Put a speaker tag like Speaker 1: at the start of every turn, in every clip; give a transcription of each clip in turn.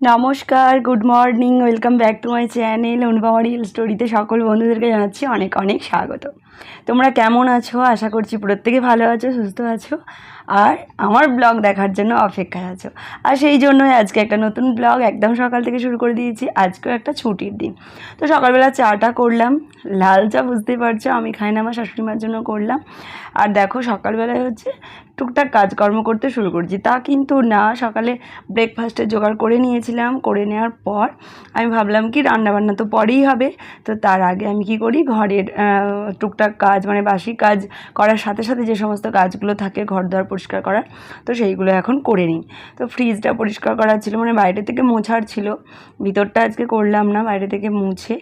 Speaker 1: নমস্কার, good morning, welcome back to my channel Anupama real স্টোরিতে সকল বন্ধুদেরকে জানাচ্ছি অনেক অনেক স্বাগত। তোমরা কেমন আছো? আশা করছি প্রত্যেকে ভালো আছো, সুস্থ আছো আর আমার ব্লগ দেখার জন্য অপেক্ষায় আছো। আর সেই জন্যই আজকে একটা নতুন ব্লগ একদম সকাল থেকে শুরু করে দিয়েছি। আজকেও একটা ছুটির দিন, তো সকালবেলা চাটা করলাম, লাল চা, বুঝতেই পারছো আমি খাই না, আমার শাশুড়িমার জন্য করলাম। আর দেখো সকালবেলায় হচ্ছে টুকটাক কাজকর্ম করতে শুরু করছি। তা কিন্তু না, সকালে ব্রেকফাস্টের জোগাড় করে নিয়েছিলাম। করে নেওয়ার পর আমি ভাবলাম কি রান্নাবান্না তো পরেই হবে, তো তার আগে আমি কি করি, ঘরের টুকটাক কাজ মানে বাসি কাজ করার সাথে সাথে যে সমস্ত কাজগুলো থাকে ঘর দর পরিষ্কার করার, তো সেইগুলো এখন করে নিই। তো ফ্রিজটা পরিষ্কার করার ছিল, মানে বাইরে থেকে মোছার ছিল, ভিতরটা আজকে করলাম না, বাইরে থেকে মুছে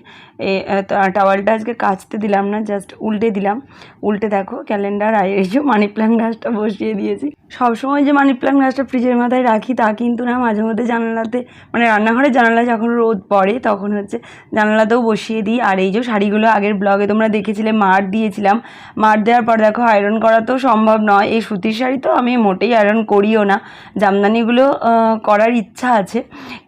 Speaker 1: টাওয়ালটা আজকে কাচতে দিলাম না, জাস্ট উল্টে দিলাম। উল্টে দেখো ক্যালেন্ডার আর এই যে মানি প্ল্যান্ট গাছটা বসিয়ে দিয়েছি। সবসময় যে মানি প্ল্যান্ট গাছটা ফ্রিজের মাথায় রাখি তা কিন্তু না, মাঝে মধ্যে জানালাতে মানে রান্নাঘরের জানালায় যখন রোদ পড়ে তখন হচ্ছে জানালাতেও বসিয়ে দিই। আর এই যে শাড়িগুলো আগের ব্লগে তোমরা দেখেছিলে মার দিয়েছিলাম, মার দেওয়ার পর দেখো আয়রন করা তো সম্ভব নয়, এই সুতির শাড়ি তো আমি মোটেই আয়রন করিও না, জামদানিগুলো করার ইচ্ছা আছে,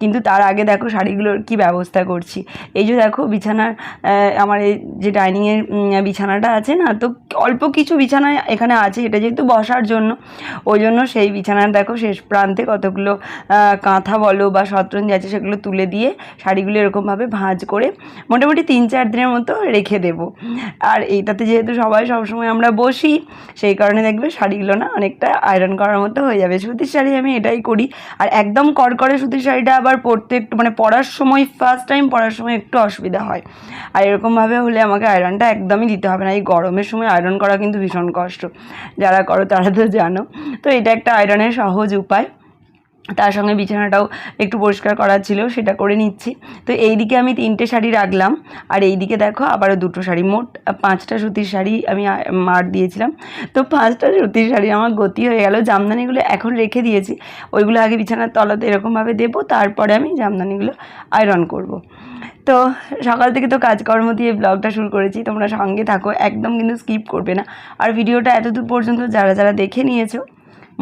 Speaker 1: কিন্তু তার আগে দেখো শাড়িগুলোর কি ব্যবস্থা করছি। এই যে দেখো বিছানার আমার এই যে ডাইনিংয়ের বিছানাটা আছে না, তো অল্প কিছু বিছানা এখানে আছে, এটা যেহেতু বসার জন্য, ওই জন্য সেই বিছানার দেখো শেষ প্রান্তে কতগুলো কাঁথা বলো বা শতরঞ্জি আছে, সেগুলো তুলে দিয়ে শাড়িগুলো এরকমভাবে ভাঁজ করে মোটামুটি 3-4 দিনের মতো রেখে দেবো। আর এইটাতে যেহেতু সবাই সবসময় আমরা বসি, সেই কারণে দেখবে শাড়িগুলো না অনেকটা আয়রন করার মতো হয়ে যাবে। সুতির শাড়ি আমি এটাই করি। আর একদম কড়কড়ে সুতির শাড়িটা আবার পরতে একটু মানে পরার সময়, ফার্স্ট টাইম পরার সময় একটু অসুবিধা হয়। আর এরকমভাবে হলে আমাকে আয়রনটা একদমই দিতে হবে না। এই গরমের সময় আয়রন করা কিন্তু ভীষণ কষ্ট, যারা করো তারা তো জানো। তো এটা একটা আয়রনের সহজ উপায়। তার সঙ্গে বিছানাটাও একটু পরিষ্কার করার ছিল, সেটা করে নিচ্ছি। তো এই দিকে আমি 3টে শাড়ি রাখলাম, আর এই দিকে দেখো আবারও 2টো শাড়ি, মোট 5টা সুতির শাড়ি আমি মার দিয়েছিলাম। তো 5টা সুতির শাড়ি আমার গতি হয়ে গেল। জামদানিগুলো এখন রেখে দিয়েছি, ওইগুলো আগে বিছানার তলাতে এরকমভাবে দেবো, তারপরে আমি জামদানিগুলো আয়রন করব। তো সকাল থেকে তো কাজকর্ম দিয়ে ব্লগটা শুরু করেছি, তোমরা সঙ্গে থাকো, একদম কিন্তু স্কিপ করবে না। আর ভিডিওটা এতদূর পর্যন্ত যারা যারা দেখে নিয়েছো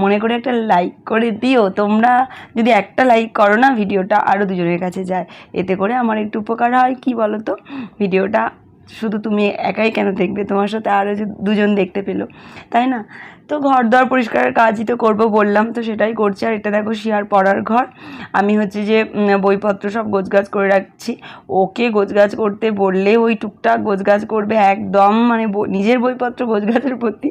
Speaker 1: মনে করে একটা লাইক করে দিও। তোমরা যদি একটা লাইক করো না, ভিডিওটা আরও দুজনের কাছে যায়, এতে করে আমার একটু উপকার হয়। কি বলো তো, ভিডিওটা শুধু তুমি একাই কেন দেখবে, তোমার সাথে আরও যে দুজন দেখতে পেলো, তাই না? তো ঘর দর পরিষ্কারের কাজই তো করবো বললাম, তো সেটাই করছি। আর এটা দেখো শিয়ার পড়ার ঘর, আমি হচ্ছে যে বইপত্র সব গোছগাছ করে রাখছি। ওকে গোছগাছ করতে বললে ওই টুকটাক গোছগাছ করবে, একদম মানে নিজের বইপত্র গোছগাছের প্রতি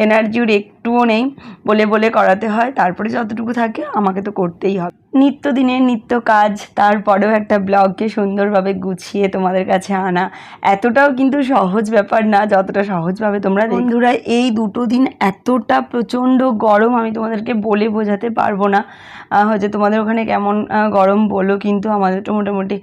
Speaker 1: এনার্জির একটুও নেই, বলে বলে করাতে হয়, তারপরে যতটুকু থাকে আমাকে তো করতেই হবে। নিত্যদিনের নিত্য কাজ, তারপরেও একটা ব্লগকে সুন্দরভাবে গুছিয়ে তোমাদের কাছে আনা এতটাও কিন্তু সহজ ব্যাপার না, যতটা সহজভাবে তোমরা বন্ধুরা। এই 2টো দিন এতটা প্রচণ্ড গরম, আমি তোমাদেরকে বলে বোঝাতে পারবো না। হচ্ছে তোমাদের ওখানে কেমন গরম বলো, কিন্তু আমাদের তো মোটামুটি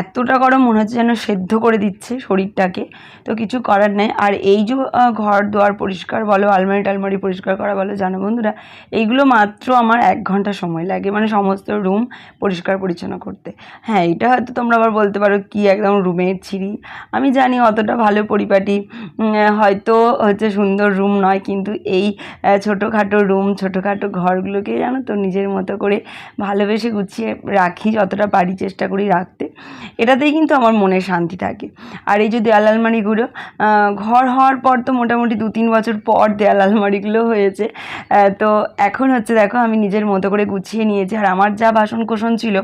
Speaker 1: এতটা গরম মনে হচ্ছে যেন সেদ্ধ করে দিচ্ছে শরীরটাকে। তো কিছু করার নেই। আর এই যে ঘর দুয়ার পরিষ্কার বলো, আলমারি টালমারি পরিষ্কার করা বলো, জানো বন্ধুরা এইগুলো মাত্র আমার 1 ঘন্টা সময় লাগে, মানে সমস্ত রুম পরিষ্কার পরিচ্ছন্ন করতে। হ্যাঁ, এটা হয়তো তোমরা আবার বলতে পারো কি একদম রুমের ছিঁড়ি, আমি জানি অতটা ভালো পরিপাটি হয়তো হচ্ছে সুন্দর রুম নয়, কিন্তু এই ছোটোখাটো রুম ছোটোখাটো ঘরগুলোকে জানো তো নিজের মতো করে ভালোবেসে গুছিয়ে রাখি, যতটা পারি চেষ্টা করি রাখতে, এটাতেই কিন্তু আমার মনে শান্তি থাকে। আর এই যে দেয়াল আলমারিগুলো ঘর হওয়ার পর তো মোটামুটি 2-3 বছর পর দেয়াল আলমারিগুলো হয়েছে, তো এখন হচ্ছে দেখো আমি নিজের মতো করে গুছিয়ে নিয়েছি। আর আমার যা বাসন কোসন ছিল,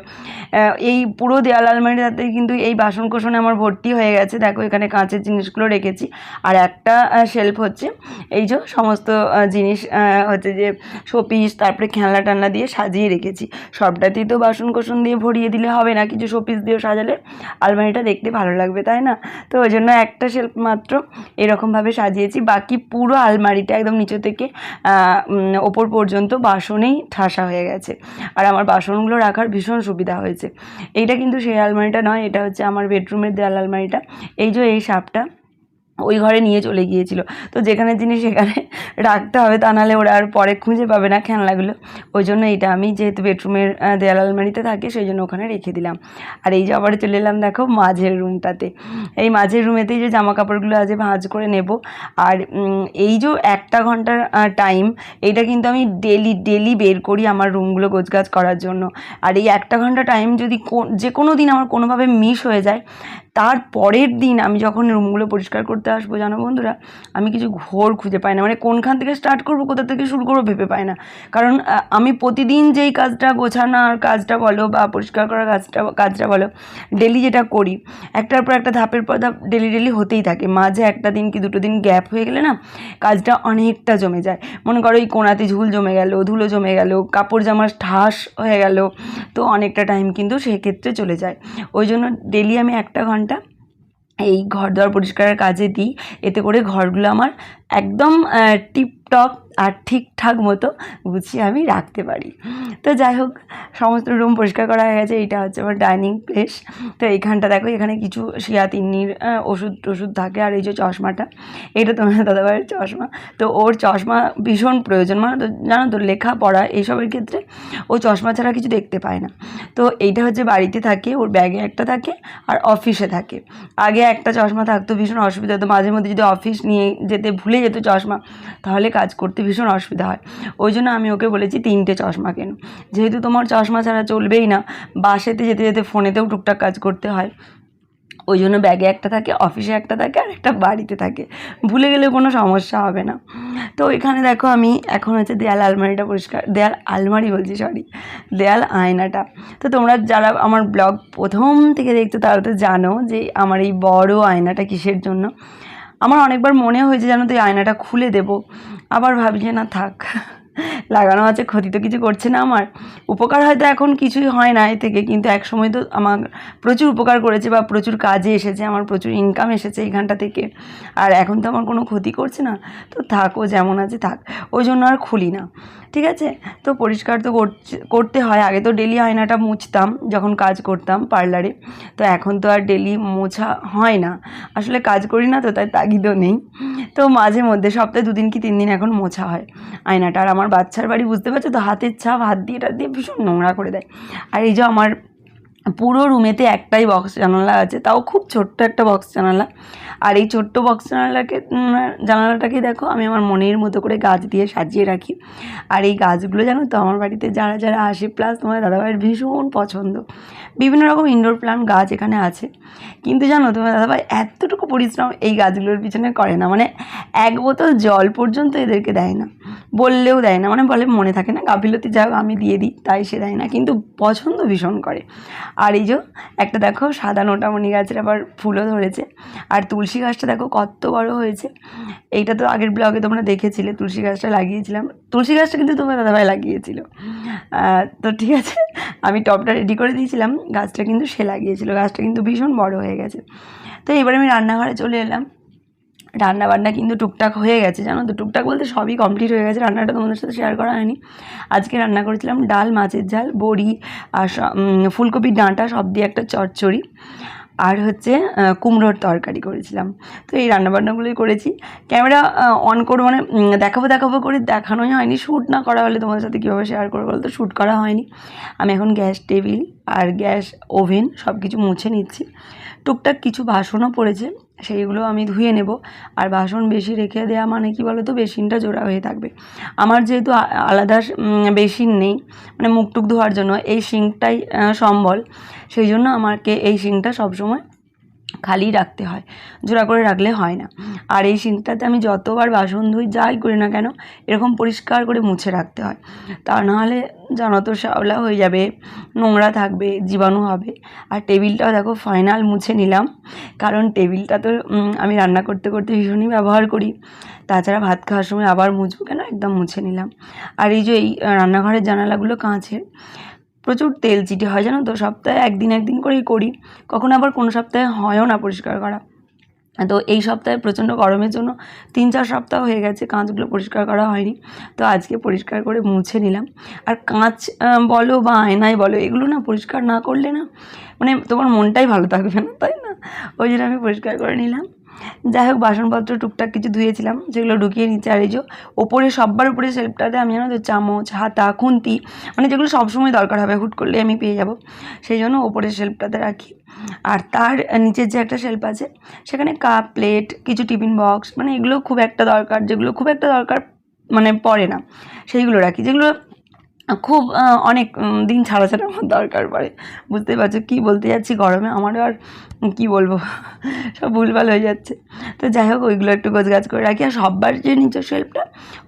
Speaker 1: এই পুরো দেয়াল আলমারিটাতে কিন্তু এই বাসন কোসনে আমার ভর্তি হয়ে গেছে। দেখো এখানে কাঁচের জিনিসগুলো রেখেছি, আর একটা শেলফ হচ্ছে এই যে সমস্ত জিনিস হচ্ছে যে শোপিস, তারপরে খেলনা টান্না দিয়ে সাজিয়ে রেখেছি। সবটাতেই তো বাসন কোসন দিয়ে ভরিয়ে দিলে হবে না, কিছু শোপিস দিয়েও সাজালে আলমারিটা দেখতে ভালো লাগবে, তাই না? তো ওই জন্য একটা শেলফ মাত্র এরকমভাবে সাজিয়েছি, বাকি পুরো আলমারিটা একদম নিচে থেকে ওপর পর্যন্ত বাসনেই ঠাসা হয়ে গেছে। আর আমার বাসনগুলো রাখার ভীষণ সুবিধা হয়েছে। এইটা কিন্তু সেই আলমারিটা নয়, এটা হচ্ছে আমার বেডরুমের দেয়াল আলমারিটা। এই যে এই সাপটা, ওই ঘরে নিয়ে চলে গিয়েছিল। তো যেখানে জিনিস সেখানে রাখতে হবে, তা নাহলে ওরা আর পরে খুঁজে পাবে না খেলনাগুলো। ওই জন্য এটা আমি যেহেতু বেডরুমের দেয়াল আলমারিতে থাকে সেই জন্য ওখানে রেখে দিলাম। আর এই যে আবার চলে এলাম দেখো মাঝের রুমটাতে। এই মাঝের রুমেতেই যে জামা কাপড়গুলো আছে ভাঁজ করে নেব। আর এই যে 1 ঘন্টার টাইম, এইটা কিন্তু আমি ডেলি বের করি আমার রুমগুলো গোছগাছ করার জন্য। আর এই 1 ঘন্টা টাইম যদি যে কোনো দিন আমার কোনোভাবে মিস হয়ে যায়, তার পরের দিন আমি যখন রুমগুলো পরিষ্কার করতে আসবো, জানো বন্ধুরা, আমি কিছু ঘোর খুঁজে পাই না। মানে কোনখান থেকে স্টার্ট করবো, কোথা থেকে শুরু করবো ভেবে পাই না। কারণ আমি প্রতিদিন যেই কাজটা, গোছানোর কাজটা বলো বা পরিষ্কার করার কাজটা বলো, ডেলি যেটা করি, একটার পর একটা ধাপের পর ধাপ ডেলি হতেই থাকে। মাঝে একটা দিন কি 2 দিন গ্যাপ হয়ে গেলে না কাজটা অনেকটা জমে যায়। মনে করো এই কোণাতে ঝুল জমে গেল, ধুলো জমে গেল, কাপড় জামার ঠাস হয়ে গেল, তো অনেকটা টাইম কিন্তু সেক্ষেত্রে চলে যায়। ওই জন্য ডেলি আমি 1 ঘন্টা এই ঘর দর পরিষ্কারের কাজে দিই। এতে করে ঘরগুলো আমার একদম টিপটপ আর ঠিকঠাক মতো গুছিয়ে আমি রাখতে পারি। তো যাই হোক, সমস্ত রুম পরিষ্কার করা হয়ে গেছে। এইটা হচ্ছে আমার ডাইনিং প্লেস। তো এইখানটা দেখো, এখানে কিছু শিয়া তিন্নির ওষুধ থাকে। আর এই যে চশমাটা, এটা তোমার দাদাভাইয়ের চশমা। তো ওর চশমা ভীষণ প্রয়োজন, মানে তো জানো তো, লেখাপড়া এইসবের ক্ষেত্রে ও চশমা ছাড়া কিছু দেখতে পায় না। তো এইটা হচ্ছে বাড়িতে থাকে, ওর ব্যাগে একটা থাকে আর অফিসে থাকে। আগে একটা চশমা থাকতো, ভীষণ অসুবিধা হতো। মাঝে মধ্যে যদি অফিস নিয়ে যেতে ভুলে যেত চশমা, তাহলে কাজ করতে ভীষণ অসুবিধা হয়। ওই জন্য আমি ওকে বলেছি 3টে চশমা কেন, যেহেতু তোমার চশমা ছাড়া চলবেই না, বাসেতে যেতে যেতে ফোনেতেও টুকটাক কাজ করতে হয়। ওই জন্য ব্যাগে একটা থাকে, অফিসে একটা থাকে, আর একটা বাড়িতে থাকে। ভুলে গেলে কোনো সমস্যা হবে না। তো এখানে দেখো আমি এখন হচ্ছে দেয়াল আয়নাটা। তো তোমরা যারা আমার ব্লগ প্রথম থেকে দেখছো তারা তো জানো যে আমার এই বড় আয়নাটা কিসের জন্য। আমার অনেকবার মনে হয়েছে জানো তো এই আয়নাটা খুলে দেব, আবার ভাবি যে না থাক, লাগানো আছে, ক্ষতি তো কিছু করছে না আমার। উপকার হয়তো এখন কিছুই হয় না এ থেকে, কিন্তু এক সময় তো আমার প্রচুর উপকার করেছে বা প্রচুর কাজে এসেছে, আমার প্রচুর ইনকাম এসেছে এইখানটা থেকে। আর এখন তো আমার কোনো ক্ষতি করছে না, তো থাকো যেমন আছে থাক। ওই জন্য আর খুলি না, ঠিক আছে। তো পরিষ্কার তো করতে হয়। আগে তো ডেলি আয়নাটা মুছতাম যখন কাজ করতাম পার্লারে, তো এখন তো আর ডেলি মোছা হয় না। আসলে কাজ করি না তো, তাই তাগিদও নেই। তো মাঝে মধ্যে সপ্তাহে 2 দিন কি 3 দিন এখন মোছা হয় আয়নাটা। আর আমার বাচ্চার বাড়ি, বুঝতে পারছো তো, হাতের ছাপ, হাত দিয়ে ভীষণ নোংরা করে দেয়। আর এই যে আমার পুরো রুমেতে একটাই বক্স জানালা আছে, তাও খুব ছোট্ট একটা বক্স জানালা। আর এই ছোট্ট বক্স জানালাটাকে দেখো আমি আমার মনের মতো করে গাছ দিয়ে সাজিয়ে রাখি। আর এই গাছগুলো জানো তো আমার বাড়িতে যারা যারা আসে, প্লাস তোমার দাদাভাইয়ের ভীষণ পছন্দ। বিভিন্ন রকম ইনডোর প্লান্ট গাছ এখানে আছে, কিন্তু জানো তোমার দাদাভাই এতটুকু পরিশ্রম এই গাছগুলোর পিছনে করে না। মানে 1 বোতল জল পর্যন্ত এদেরকে দেয় না, বললেও দেয় না। মানে বলে মনে থাকে না, গাফিলতি, যাই হোক আমি দিয়ে দিই তাই সে দেয় না, কিন্তু পছন্দ ভীষণ করে। আর এই যে একটা দেখো সাদা নোটামণি গাছের আবার ফুলও ধরেছে। আর তুলসী গাছটা দেখো কত বড় হয়েছে। এইটা তো আগের ব্লগে তোমরা দেখেছিলে, তুলসী গাছটা লাগিয়েছিলাম। তুলসী গাছটা কিন্তু তোমার দাদাভাই লাগিয়েছিল। তো ঠিক আছে, আমি টবটা রেডি করে দিয়েছিলাম, গাছটা কিন্তু সে লাগিয়েছিল। গাছটা কিন্তু ভীষণ বড় হয়ে গেছে। তো এবার আমি রান্নাঘরে চলে এলাম। রান্নাবান্না কিন্তু টুকটাক হয়ে গেছে, জানো তো, টুকটাক বলতে সবই কমপ্লিট হয়ে গেছে। রান্নাটা তোমাদের সাথে শেয়ার করা হয়নি। আজকে রান্না করেছিলাম ডাল, মাছের ঝাল, বড়ি আর ফুলকপির ডাঁটা সব দিয়ে একটা চচ্চড়ি, আর হচ্ছে কুমড়োর তরকারি করেছিলাম। তো এই রান্নাবান্নাগুলোই করেছি। ক্যামেরা অন করে মানে দেখাবো করে দেখানোই হয়নি। শ্যুট না করা হলে তোমাদের সাথে কীভাবে শেয়ার করবো বলতো, শ্যুট করা হয়নি। আমি এখন গ্যাস টেবিল আর গ্যাস ওভেন সব কিছু মুছে নিচ্ছি। টুকটাক কিছু বাসনও পড়েছে, সেইগুলো আমি ধুয়ে নেব। আর বাসন বেশি রেখে দেওয়া মানে কি বলো তো, বেসিনটা জোড়া হয়ে থাকবে। আমার যেহেতু আলাদা বেসিন নেই, মানে মুখ টুক ধোয়ার জন্য এই সিঙ্কটাই সম্বল, সেই জন্য আমাকে এই সিঙ্কটা সবসময় খালি রাখতে হয়, জোড়া করে রাখলে হয় না। আর এই সিঙ্কটাতে আমি যতবার বাসন ধুই, যাই করি না কেন, এরকম পরিষ্কার করে মুছে রাখতে হয়। তা নাহলে জানো তো শ্যাওলা হয়ে যাবে, নোংরা থাকবে, জীবাণু হবে। আর টেবিলটাও দেখো ফাইনাল মুছে নিলাম, কারণ টেবিলটা তো আমি রান্না করতে করতে ভীষণই ব্যবহার করি। তাছাড়া ভাত খাওয়ার সময় আবার মুছবো কেন, একদম মুছে নিলাম। আর এই যে এই রান্নাঘরের জানালাগুলো কাঁচের, প্রচুর তেল চিটে হয়, জানো তো। সপ্তাহে একদিন করেই করি, কখনো আবার কোনো সপ্তাহে হয়ও না পরিষ্কার করা। তো এই সপ্তাহে প্রচণ্ড গরমের জন্য 3-4 সপ্তাহ হয়ে গেছে কাঁচগুলো পরিষ্কার করা হয়নি। তো আজকে পরিষ্কার করে মুছে নিলাম। আর কাঁচ বলো বা আয়নাই বলো, এগুলো না পরিষ্কার না করলে না, মানে তোমার মনটাই ভালো থাকবে না, তাই না? ওই জন্য আমি পরিষ্কার করে নিলাম। যাই হোক বাসনপত্র টুকটাক কিছু ধুয়েছিলাম, যেগুলো ঢুকিয়ে নিচ্ছে। আর এই যে ওপরে সব্বার উপরে শেল্ফটাতে আমি জানো তো চামচ, হাতা, খুন্তি, মানে যেগুলো সবসময় দরকার হবে, হুট করলে আমি পেয়ে যাব, সেই জন্য ওপরের শেল্ফটাতে রাখি। আর তার নিচের যে একটা শেল্ফ আছে সেখানে কাপ, প্লেট, কিছু টিফিন বক্স, মানে এগুলো খুব একটা দরকার, যেগুলো খুব একটা দরকার মানে পড়ে না সেইগুলো রাখি, যেগুলো খুব অনেক দিন ছাড়া ছাড়া আমার দরকার পড়ে। বুঝতেই পারছো কী বলতে যাচ্ছি, গরমে আমারও আর কী বলবো, সব ভুলভাল হয়ে যাচ্ছে। তো যাই হোক ওইগুলো একটু গোছগাছ করে রাখি। আর সববার যে নিচের শেল্ফটা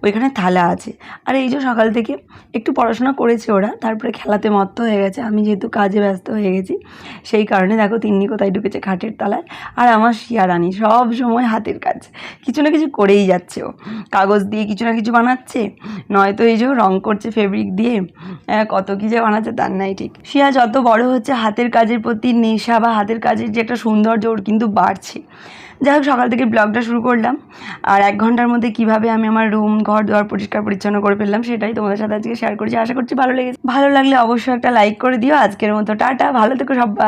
Speaker 1: ওইখানে থালা আছে। আর এই যে সকাল থেকে একটু পড়াশোনা করেছে ওরা, তারপরে খেলাতে মত্ত হয়ে গেছে, আমি যেহেতু কাজে ব্যস্ত হয়ে গেছি সেই কারণে দেখো তিন্নি কোথায় ঢুকেছে, খাটের তলায়। আর আমার শিয়ারানি সব সময় হাতের কাজ কিছু না কিছু করেই যাচ্ছে, ও কাগজ দিয়ে কিছু না কিছু বানাচ্ছে, নয়তো এই যে রং করছে ফেব্রিক দিয়ে, কত কী যে বানাচ্ছে তার নাই ঠিক। শিয়া যত বড় হচ্ছে হাতের কাজের প্রতি নেশা বা হাতের কাজের যে একটা সৌন্দর্য ওর কিন্তু বাড়ছে। যাই হোক সকাল থেকে ব্লগটা শুরু করলাম, আর 1 ঘন্টার মধ্যে কীভাবে আমি আমার রুম ঘর দুয়ার পরিষ্কার পরিচ্ছন্ন করে ফেললাম সেটাই তোমাদের সাথে আজকে শেয়ার করছি। আশা করছি ভালো লেগেছে, ভালো লাগলে অবশ্যই একটা লাইক করে দিও। আজকের মতো টাটা, ভালো থেকো সবাই।